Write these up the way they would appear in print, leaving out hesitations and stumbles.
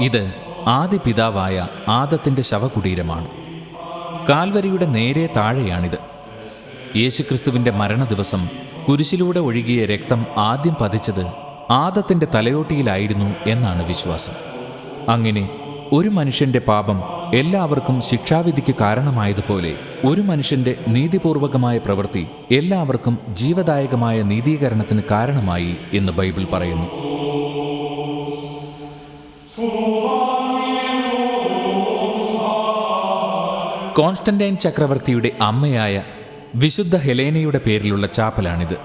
ഇത് ആദ്യ പിതാവായ ആദത്തിൻ്റെ ശവകുടീരമാണ്. കാൽവരിയുടെ നേരെ താഴെയാണിത്. യേശുക്രിസ്തുവിൻ്റെ മരണദിവസം കുരിശിലൂടെ ഒഴുകിയ രക്തം ആദ്യം പതിച്ചത് ആദത്തിൻ്റെ തലയോട്ടിയിലായിരുന്നു എന്നാണ് വിശ്വാസം. അങ്ങനെ ഒരു മനുഷ്യൻ്റെ പാപം എല്ലാവർക്കും ശിക്ഷാവിധിക്ക് കാരണമായതുപോലെ ഒരു മനുഷ്യൻ്റെ നീതിപൂർവകമായ പ്രവൃത്തി എല്ലാവർക്കും ജീവദായകമായ നീതീകരണത്തിന് കാരണമായി എന്ന് ബൈബിൾ പറയുന്നു. കോൺസ്റ്റന്റൈൻ ചക്രവർത്തിയുടെ അമ്മയായ വിശുദ്ധ ഹെലേനയുടെ പേരിലുള്ള ചാപ്പലാണിത്.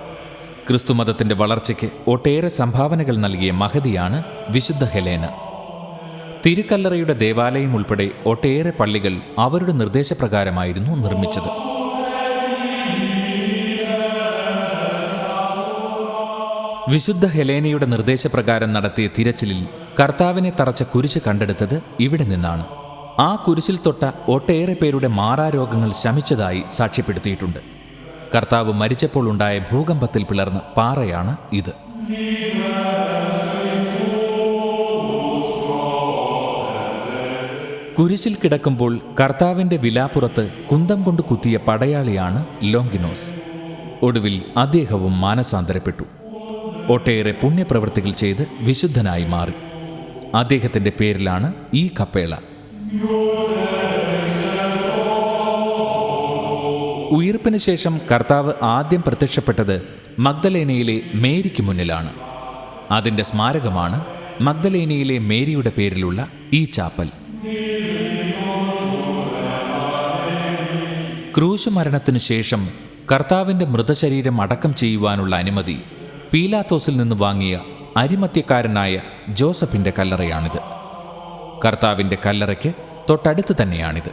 ക്രിസ്തുമതത്തിൻ്റെ വളർച്ചയ്ക്ക് ഒട്ടേറെ സംഭാവനകൾ നൽകിയ മഹതിയാണ് വിശുദ്ധ ഹെലേന. തിരുക്കല്ലറയുടെ ദേവാലയം ഉൾപ്പെടെ ഒട്ടേറെ പള്ളികൾ അവരുടെ നിർദ്ദേശപ്രകാരമായിരുന്നു നിർമ്മിച്ചത്. വിശുദ്ധ ഹെലേനയുടെ നിർദ്ദേശപ്രകാരം നടത്തിയ തിരച്ചിലിൽ കർത്താവിനെ തറച്ച കുരിശ് കണ്ടെടുത്തത് ഇവിടെ നിന്നാണ്. ആ കുരിശിൽ തൊട്ട ഒട്ടേറെ പേരുടെ മാറാരോഗങ്ങൾ ശമിച്ചതായി സാക്ഷ്യപ്പെടുത്തിയിട്ടുണ്ട്. കർത്താവ് മരിച്ചപ്പോൾ ഉണ്ടായ ഭൂകമ്പത്തിൽ പിളർന്ന പാറയാണ് ഇത്. കുരിശിൽ കിടക്കുമ്പോൾ കർത്താവിൻ്റെ വിലാപ്പുറത്ത് കുന്തം കൊണ്ട് കുത്തിയ പടയാളിയാണ് ലോങ്കിനോസ്. ഒടുവിൽ അദ്ദേഹവും മാനസാന്തരപ്പെട്ടു. ഒട്ടേറെ പുണ്യപ്രവൃത്തികൾ ചെയ്ത് വിശുദ്ധനായി മാറി. അദ്ദേഹത്തിൻ്റെ പേരിലാണ് ഈ കപ്പേള. ഉയിർപ്പിന് ശേഷം കർത്താവ് ആദ്യം പ്രത്യക്ഷപ്പെട്ടത് മഗ്ദലേനയിലെ മേരിക്ക് മുന്നിലാണ്. അതിൻ്റെ സ്മാരകമാണ് മഗ്ദലേനയിലെ മേരിയുടെ പേരിലുള്ള ഈ ചാപ്പൽ. ക്രൂശ് മരണത്തിനു ശേഷം കർത്താവിൻ്റെ മൃതശരീരം അടക്കം ചെയ്യുവാനുള്ള അനുമതി പീലാത്തോസിൽ നിന്ന് വാങ്ങിയ അരിമത്യക്കാരനായ ജോസഫിൻ്റെ കല്ലറയാണിത്. കർത്താവിൻ്റെ കല്ലറയ്ക്ക് തൊട്ടടുത്ത് തന്നെയാണിത്.